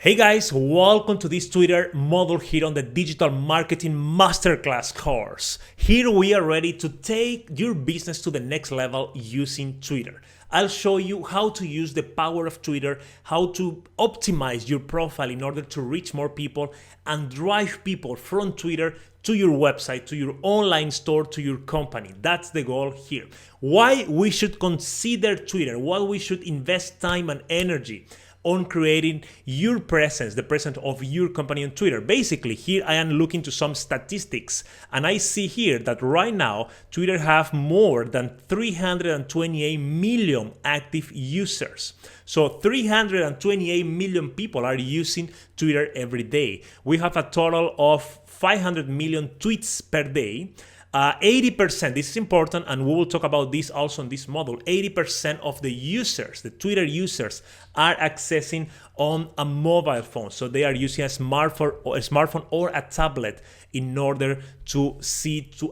Hey guys, welcome to this Twitter module here on the Digital Marketing Masterclass course. Here we are ready to take your business to the next level using Twitter. I'll show you how to use the power of Twitter, how to optimize your profile in order to reach more people and drive people from Twitter to your website, to your online store, to your company. That's the goal here. Why we should consider Twitter, why we should invest time and energy on creating your presence, the presence of your company on Twitter. Basically, here I am looking to some statistics, and I see here that right now, Twitter have more than 328 million active users. So 328 million people are using Twitter every day. We have a total of 500 million tweets per day. 80%, this is important, and we will talk about this also in this model. 80% of the users, the Twitter users, are accessing on a mobile phone. So they are using a smartphone or a tablet in order to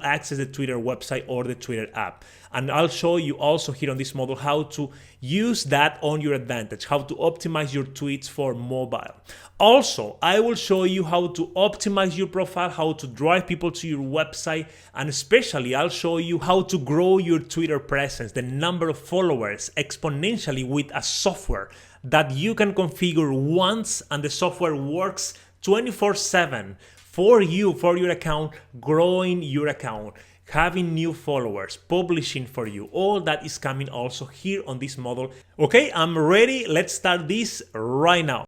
access the Twitter website or the Twitter app. And I'll show you also here on this model how to use that on your advantage, how to optimize your tweets for mobile. Also, I will show you how to optimize your profile, how to drive people to your website, and especially I'll show you how to grow your Twitter presence, the number of followers exponentially with a software that you can configure once, and the software works 24/7 for you, for your account, growing your account, having new followers, publishing for you. All that is coming also here on this model. Okay, I'm ready. Let's start this right now.